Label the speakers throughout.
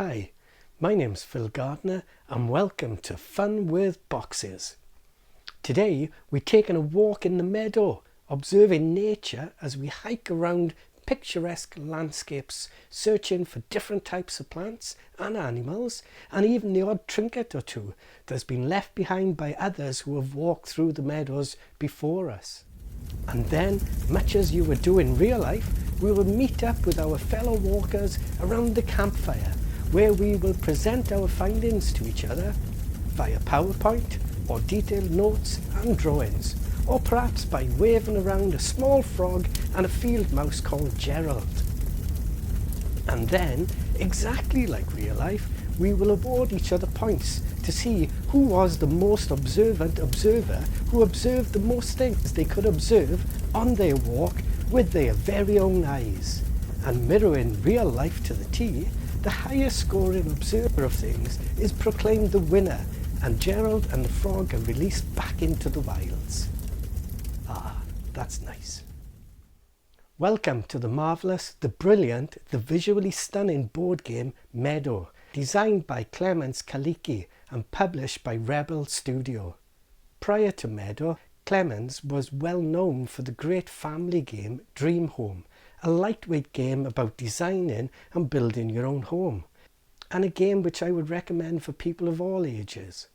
Speaker 1: Hi, my name's Phil Gardner and welcome to Fun with Boxes. Today we're taking a walk in the meadow, observing nature as we hike around picturesque landscapes, searching for different types of plants and animals, and even the odd trinket or two that's been left behind by others who have walked through the meadows before us. And then, much as you would do in real life, we will meet up with our fellow walkers around the campfire, where we will present our findings to each other via PowerPoint or detailed notes and drawings, or perhaps by waving around a small frog and a field mouse called Gerald. And then, exactly like real life, we will award each other points to see who was the most observant observer who observed the most things they could observe on their walk with their very own eyes. And mirroring real life to the T, the highest scoring observer of things is proclaimed the winner, and Gerald and the frog are released back into the wilds. Ah, that's nice. Welcome to the marvellous, the brilliant, the visually stunning board game Meadow, designed by Klemens Kalicki and published by Rebel Studio. Prior to Meadow, Klemens was well known for the great family game Dream Home, a lightweight game about designing and building your own home, and a game which I would recommend for people of all ages.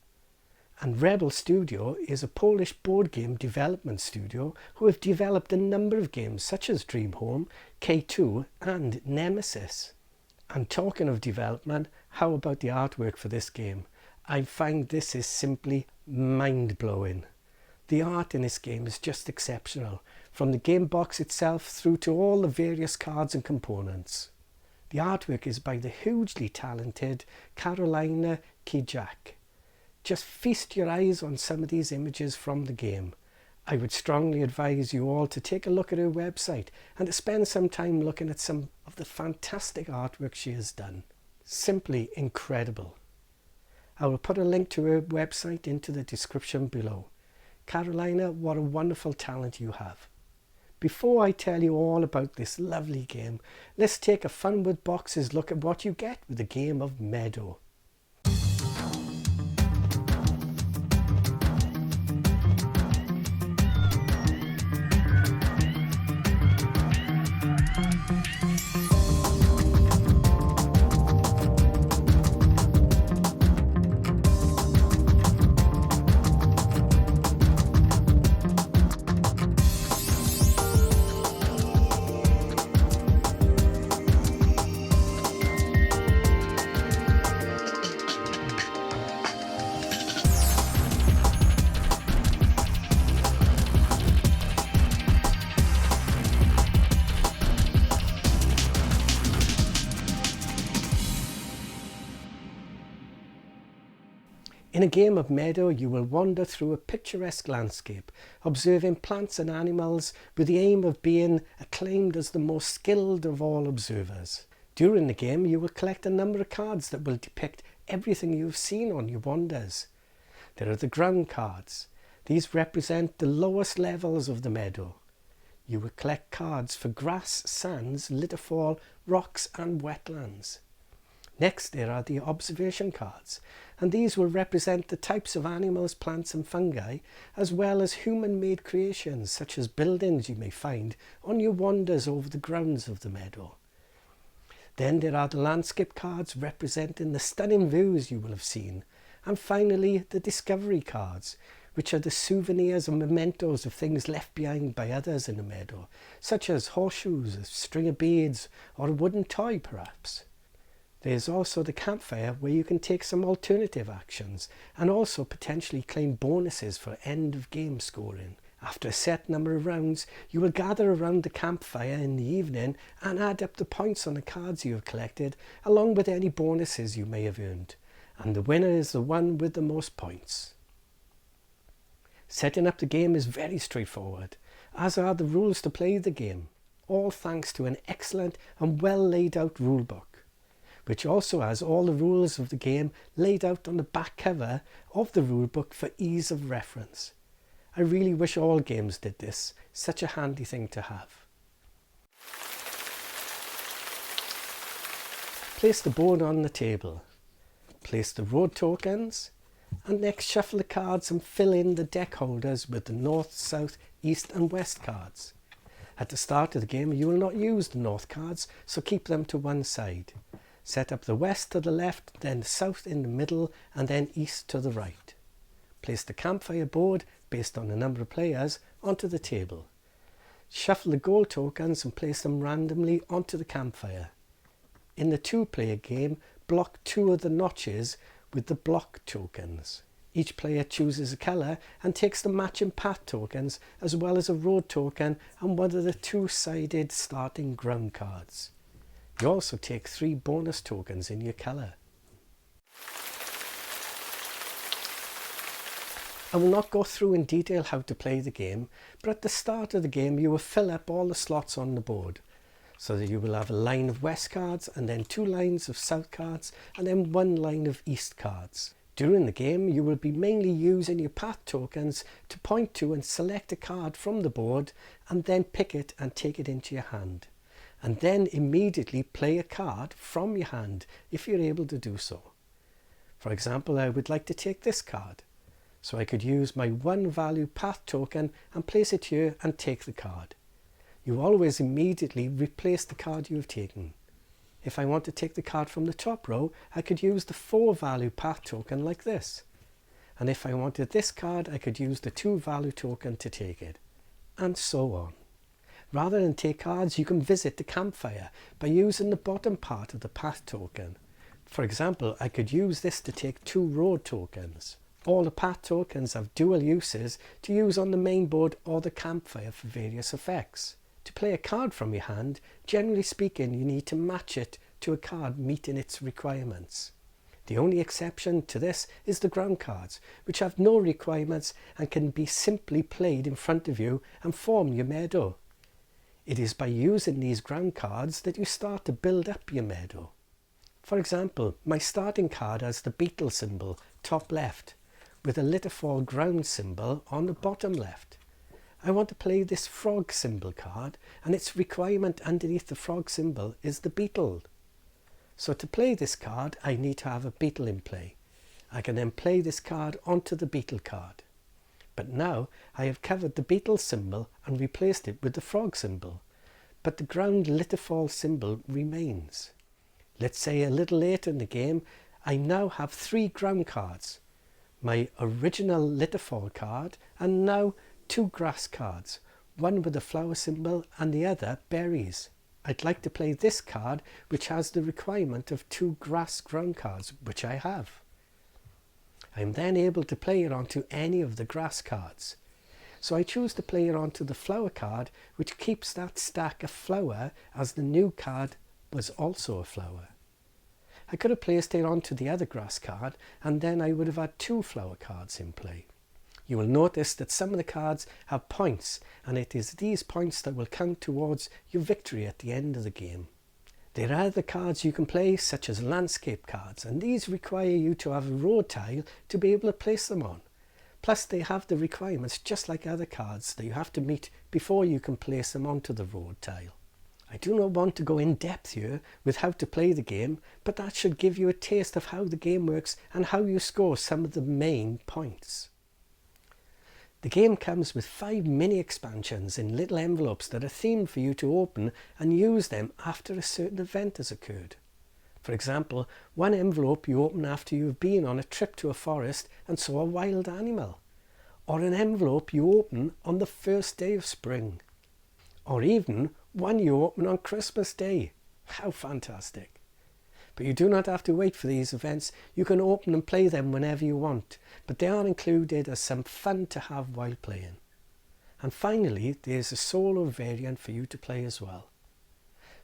Speaker 1: And Rebel Studio is a Polish board game development studio who have developed a number of games such as Dream Home, K2 and Nemesis. And talking of development, how about the artwork for this game? I find this is simply mind-blowing. The art in this game is just exceptional, from the game box itself through to all the various cards and components. The artwork is by the hugely talented Karolina Kijak. Just feast your eyes on some of these images from the game. I would strongly advise you all to take a look at her website and to spend some time looking at some of the fantastic artwork she has done. Simply incredible. I will put a link to her website into the description below. Karolina, what a wonderful talent you have. Before I tell you all about this lovely game, let's take a Fun with Boxes look at what you get with the game of Meadow. In a game of Meadow, you will wander through a picturesque landscape, observing plants and animals with the aim of being acclaimed as the most skilled of all observers. During the game, you will collect a number of cards that will depict everything you've seen on your wanders. There are the ground cards. These represent the lowest levels of the meadow. You will collect cards for grass, sands, litterfall, rocks and wetlands. Next, there are the observation cards, and these will represent the types of animals, plants and fungi, as well as human-made creations such as buildings you may find on your wanders over the grounds of the meadow. Then there are the landscape cards representing the stunning views you will have seen, and finally the discovery cards, which are the souvenirs and mementos of things left behind by others in the meadow, such as horseshoes, a string of beads or a wooden toy perhaps. There's also the campfire where you can take some alternative actions and also potentially claim bonuses for end of game scoring. After a set number of rounds, you will gather around the campfire in the evening and add up the points on the cards you have collected along with any bonuses you may have earned. And the winner is the one with the most points. Setting up the game is very straightforward, as are the rules to play the game, all thanks to an excellent and well laid out rulebook, which also has all the rules of the game laid out on the back cover of the rulebook for ease of reference. I really wish all games did this, such a handy thing to have. place the board on the table, place the road tokens, and next shuffle the cards and fill in the deck holders with the north, south, east and west cards. At the start of the game you will not use the north cards, so keep them to one side. Set up the west to the left, then the south in the middle and then east to the right. Place the campfire board, based on the number of players, onto the table. Shuffle the gold tokens and place them randomly onto the campfire. In the two-player game, block 2 of the notches with the block tokens. Each player chooses a colour and takes the matching path tokens as well as a road token and one of the two-sided starting ground cards. You also take 3 bonus tokens in your colour. I will not go through in detail how to play the game, but at the start of the game you will fill up all the slots on the board, so that you will have a line of west cards and then 2 lines of south cards and then 1 line of east cards. During the game you will be mainly using your path tokens to point to and select a card from the board and then pick it and take it into your hand. And then immediately play a card from your hand if you're able to do so. For example, I would like to take this card. So I could use my 1 value path token and place it here and take the card. You always immediately replace the card you have taken. If I want to take the card from the top row, I could use the 4 value path token like this. And if I wanted this card, I could use the 2 value token to take it. And so on. Rather than take cards, you can visit the campfire by using the bottom part of the path token. For example, I could use this to take 2 road tokens. All the path tokens have dual uses to use on the main board or the campfire for various effects. To play a card from your hand, generally speaking, you need to match it to a card meeting its requirements. The only exception to this is the ground cards, which have no requirements and can be simply played in front of you and form your meadow. It is by using these ground cards that you start to build up your meadow. For example, my starting card has the beetle symbol, top left, with a litterfall ground symbol on the bottom left. I want to play this frog symbol card, and its requirement underneath the frog symbol is the beetle. So to play this card I need to have a beetle in play. I can then play this card onto the beetle card. But now I have covered the beetle symbol and replaced it with the frog symbol, but the ground litterfall symbol remains. Let's say a little later in the game I now have 3 ground cards. My original litterfall card and now 2 grass cards, one with a flower symbol and the other berries. I'd like to play this card which has the requirement of 2 grass ground cards, which I have. I am then able to play it onto any of the grass cards. So I choose to play it onto the flower card, which keeps that stack a flower as the new card was also a flower. I could have placed it onto the other grass card and then I would have had 2 flower cards in play. You will notice that some of the cards have points, and it is these points that will count towards your victory at the end of the game. There are other cards you can play, such as landscape cards, and these require you to have a road tile to be able to place them on. Plus they have the requirements just like other cards that you have to meet before you can place them onto the road tile. I do not want to go in depth here with how to play the game, but that should give you a taste of how the game works and how you score some of the main points. The game comes with 5 mini expansions in little envelopes that are themed for you to open and use them after a certain event has occurred. For example, one envelope you open after you have been on a trip to a forest and saw a wild animal, or an envelope you open on the first day of spring, or even one you open on Christmas Day. How fantastic! But you do not have to wait for these events. You can open and play them whenever you want, but they are included as some fun to have while playing. And finally, there's a solo variant for you to play as well.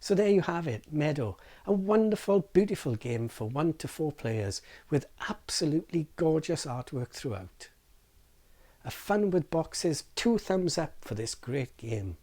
Speaker 1: So there you have it, Meadow, a wonderful, beautiful game for 1 to 4 players with absolutely gorgeous artwork throughout. A fun with boxes, 2 thumbs up for this great game.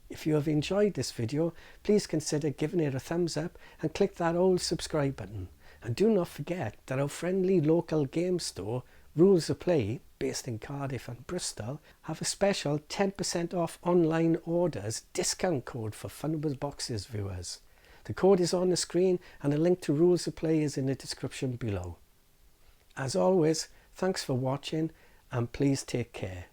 Speaker 1: If you have enjoyed this video, please consider giving it a thumbs up and click that old subscribe button. And do not forget that our friendly local game store, Rules of Play, based in Cardiff and Bristol, have a special 10% off online orders discount code for Fun with Boxes viewers. The code is on the screen and a link to rules of play is in the description below. As always, thanks for watching and please take care.